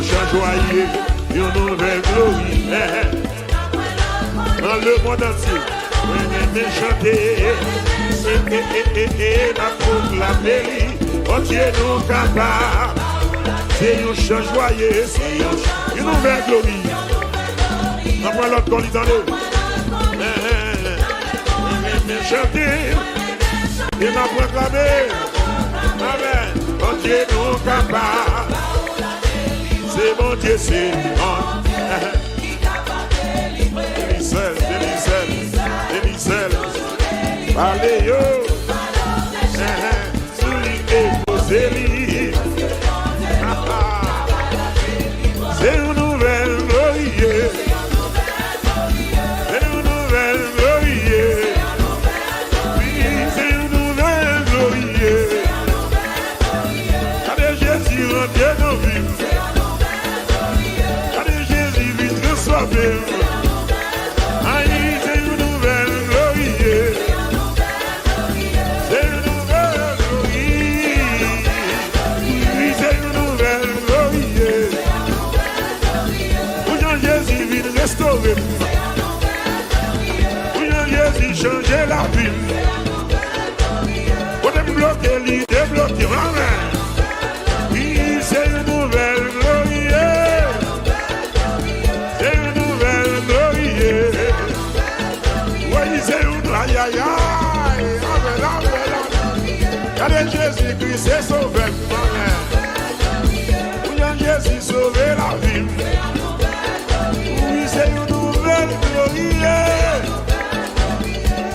chant joyeux, une nouvelle glorie. Dans le monde entier, venez chanter, et la proclamer, oh Dieu nous capable. C'est un chant joyeux, c'est une nouvelle glorie. On prend l'autre qu'on lit dans le. Venez chanter, et la proclamer. Amen. Oh Dieu nous capable. C'est mon Dieu, c'est mon Élisée, allez yo, soulignez vos élites. C'est une nouvelle glorie, c'est une nouvelle glorie, oui, c'est une nouvelle glorie. Allez Jésus, rentrez nos vies. Allez Jésus, vite transformez. Restaurer, oui, Jésus changer la vie. Pour débloquer, lui débloquer, amen. Oui, c'est une nouvelle glorie, c'est une nouvelle glorie. Oui, c'est une aïe aïe aïe, amen, amen. Regardez Jésus-Christ, c'est sauvé, amen. Oui, Jésus sauver la vie. C'est une nouvelle glorie,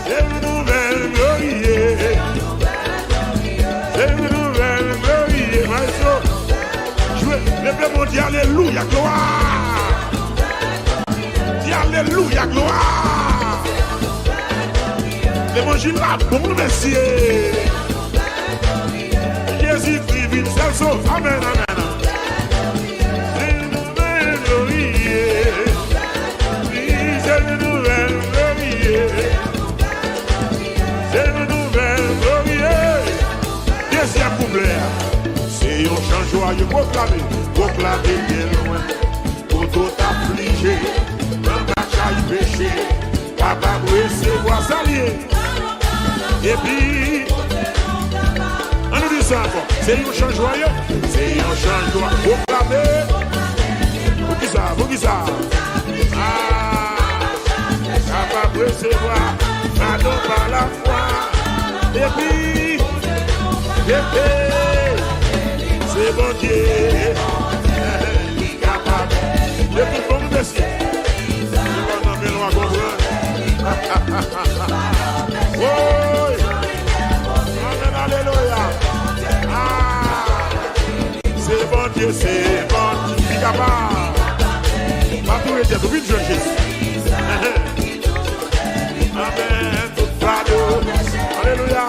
c'est une nouvelle glorie, c'est une nouvelle glorie, maestro. Levez mon Dieu, alléluia, gloire. Dis alléluia, gloire. L'évangile là, bon messieurs. Jésus-Christ, vite, c'est sauve, amen, amen. C'est un chant joyeux, proclamer bien loin, pour tout affligé, dans la caille péché, capable de recevoir s'allier. Et puis, on nous dit ça encore, c'est un chant joyeux, c'est un chant joyeux, proclamer. Vous qui ça? Ah, capable de recevoir, pardon par la foi. Et puis, c'est bon Dieu, capable. Je peux pas me baisser. Je vais nommer l'on à comprendre. Oui. Amen, alléluia. Ah, c'est bon Dieu, c'est bon Dieu, capable. Pas tout le temps, tout vite, Jésus. Amen, tout pardon. Alléluia.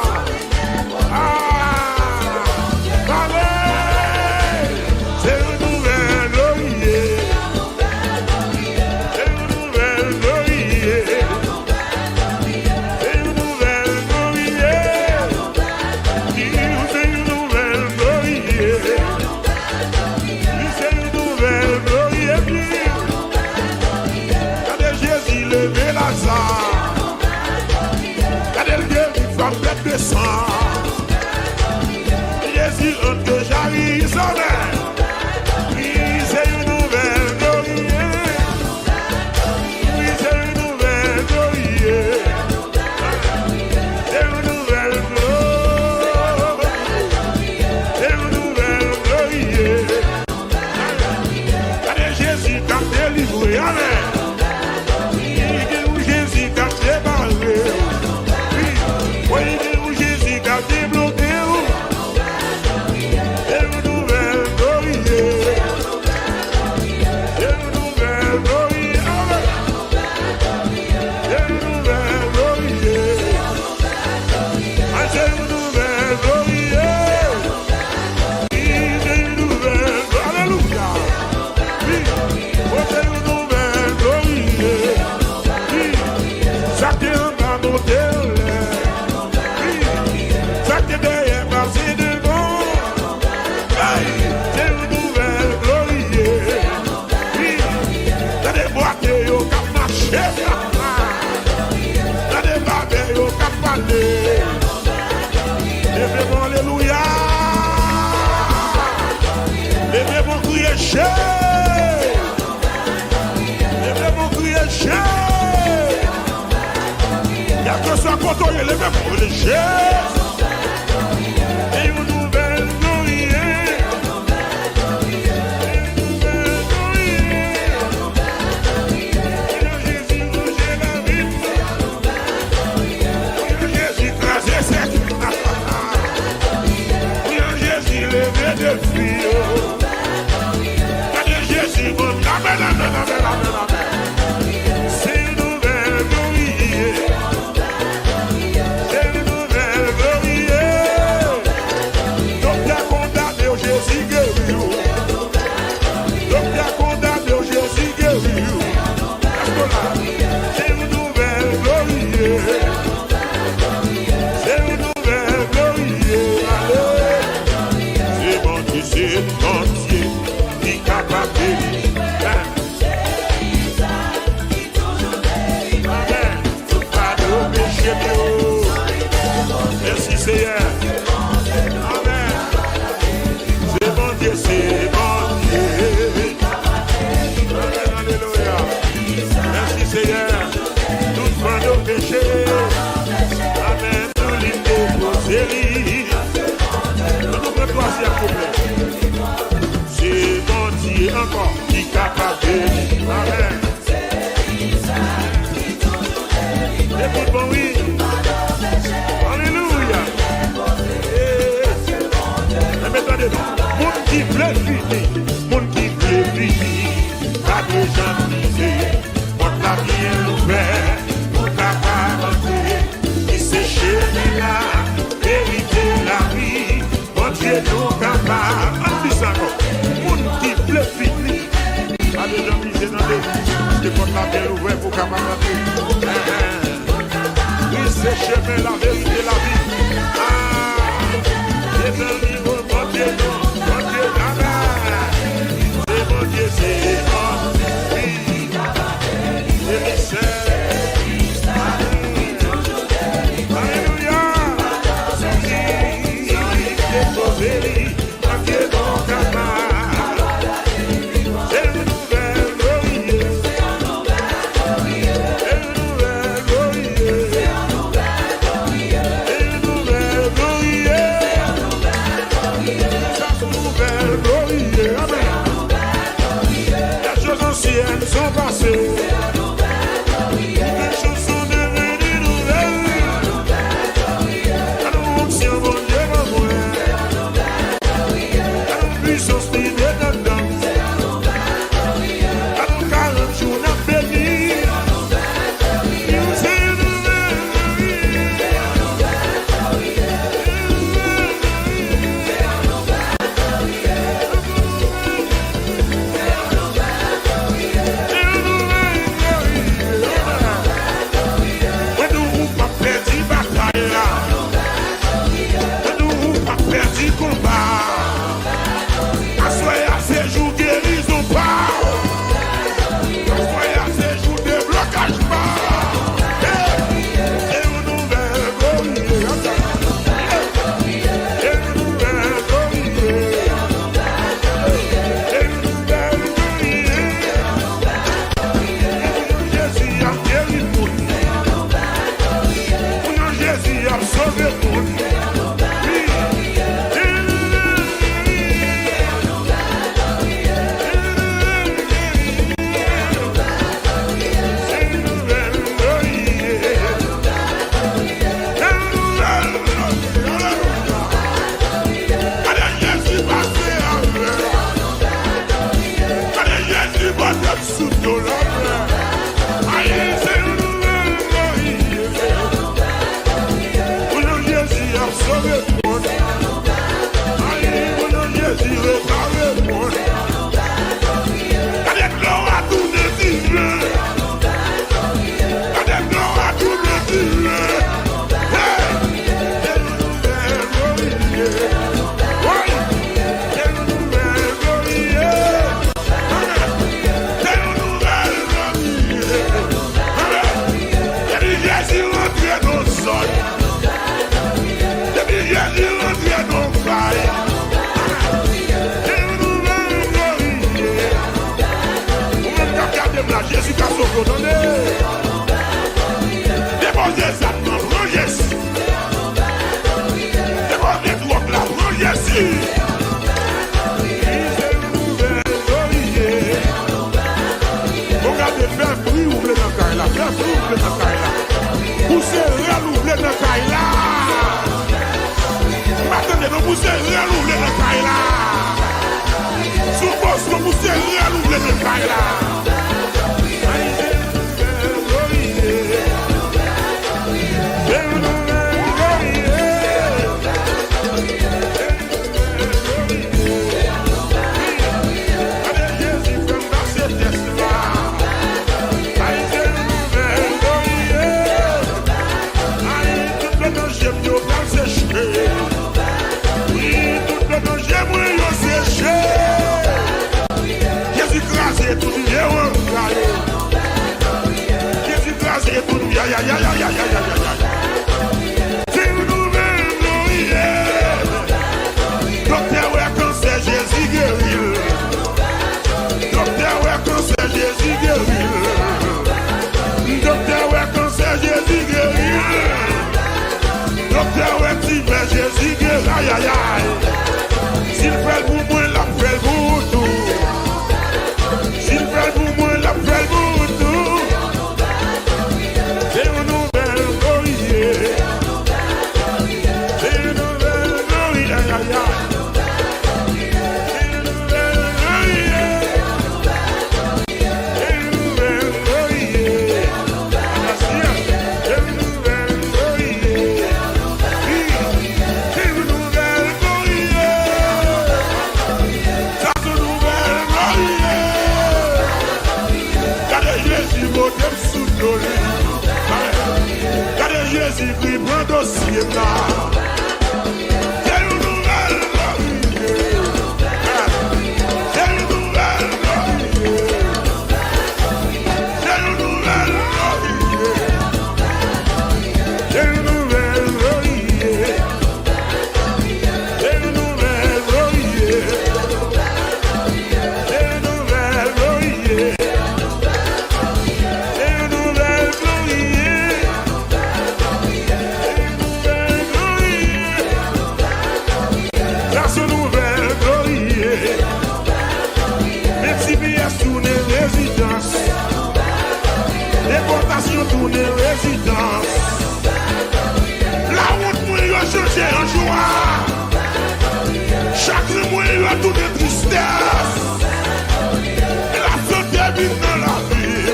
Levez-vous, criez Ché. Il y a que ça quand on est levez-vous, criez Ché. Et une nouvelle glorie. Jésus, amen, amen, amen, amen. C'est une nouvelle glorie. C'est une nouvelle glorie. Donc tu as condamné au Jésus guéri. Donc tu as condamné au Jésus guéri. C'est une nouvelle glorie. C'est une nouvelle glorie. C'est bon Dieu, c'est bon Dieu. Capable merci Seigneur. Amen. C'est bon Dieu, c'est bon Dieu. Amen, alléluia. Merci Seigneur. Tout fin nos péchés. Amen. Nous l'imposer. Nous prenons troisième couplet. C'est bon Dieu encore qui capable. Amen. Écoute bon oui. Alléluia. Mais attendez, monde qui plaît fini, monde qui plaît fini, pas de gens misés, on t'a bien ouvert, on t'a garanti, qui s'est chéri là, vérité la vie, bon Dieu nous capable. On dit ça encore, monde qui plaît fini, pas de gens misés dans l'église, c'est qu'on t'a bien ouvert pour capable. C'est chemin, la vérité, la vie. Ah, c'est un niveau, bon Dieu, amen. C'est bon Dieu, c'est bon. Oui, c'est alléluia. C'est posé, bon Dieu, donc capable. C'est une nouvelle glorie. Anciennes sont passées, les choses sont devenues nouvelles. À nous onction, mon Dieu, mon moi. À nous puissance, l'idée dedans. À nous 40 jours, n'a béni. C'est une nouvelle vie. vous c'est réel, vous voulez me faire là. Docteur, ouais, quand c'est Jésus guéri. Docteur, ouais, quand c'est Jésus guéri. Docteur, ouais, quand c'est Jésus guéri. Docteur, ouais, tu fais Jésus guéri. Aïe, aïe, aïe. S'il fait pour moi, la fait pour tout. S'il fait pour moi, la fait pour tout. C'est une nouvelle gloire. C'est une nouvelle gloire. Aïe, aïe, aïe. Jésus qui prend dossier là. C'est une nouvelle gloire. C'est une nouvelle gloire. C'est une nouvelle gloire. C'est une nouvelle gloire. C'est une nouvelle gloire. C'est une nouvelle gloire. Déportation tourne résidence. La route mouille a changé en joie. Chaque mouille a tout de tristesse. Et la santé vit dans la vie.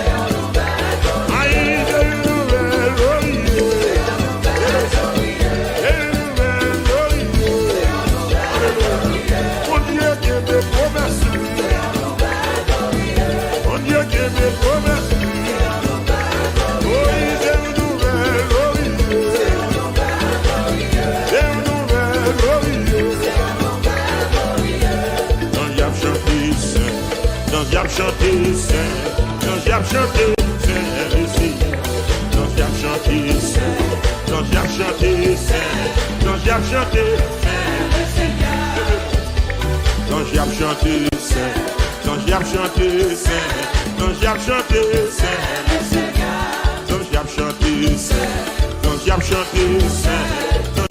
Aïe, c'est une nouvelle gloire. C'est une nouvelle gloire. Mon Dieu qui me promesse. Mon Dieu qui me promesse. J'aime chanter, j'aime chanter, j'aime chanter, j'aime chanter, j'aime chanter, j'aime chanter, j'aime chanter, j'aime chanter, j'aime chanter, j'aime chanter,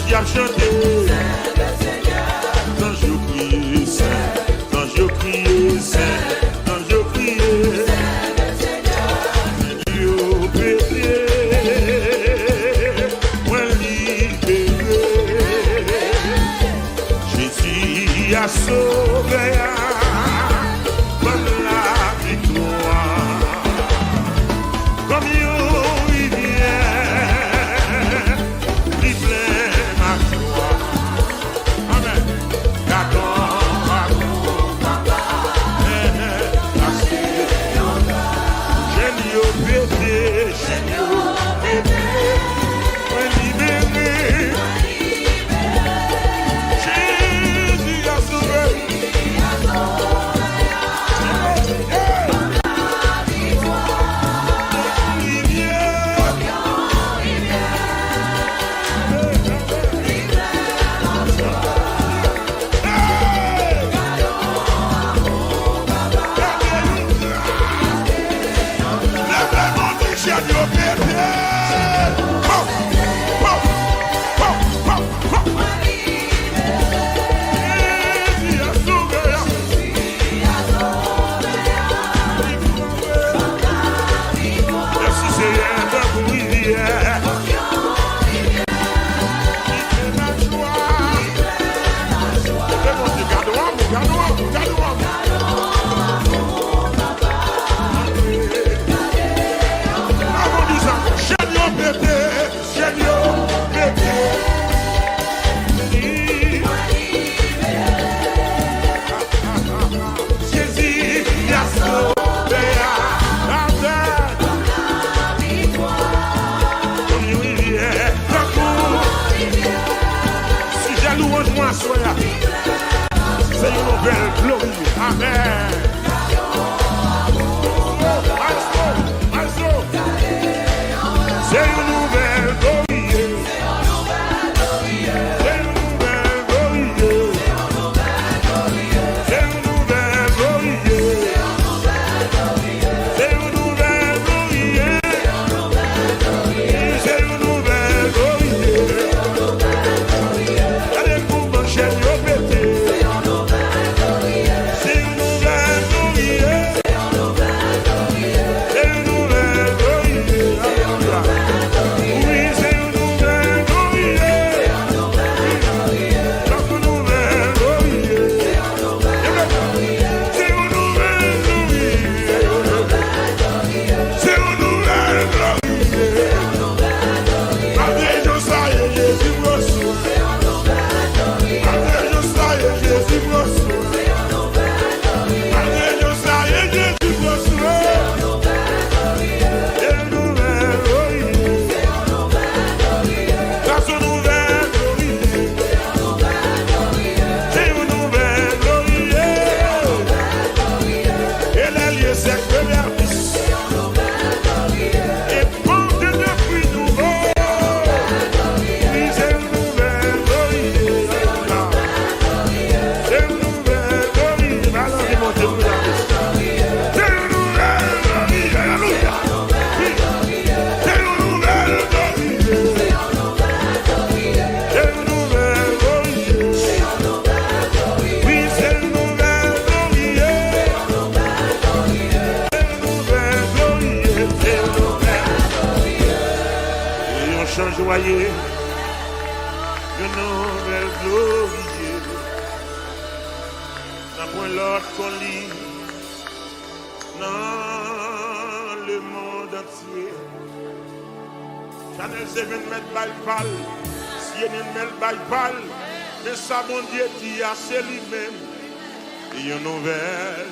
j'aime chanter, quand je prie, quand je prie, quand je prie, Dieu béni, moi libéré, Jésus a sauvé, comme la victoire, comme il vient, il plein ma joie, amen, d'accord. voyez une nouvelle glorie. N'a point l'autre qu'on lit dans le monde entier. Chanel 7 mètres by pal, CNN mètres by pal, mais ça mon Dieu dit à c'est lui-même, et une nouvelle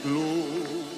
gloire.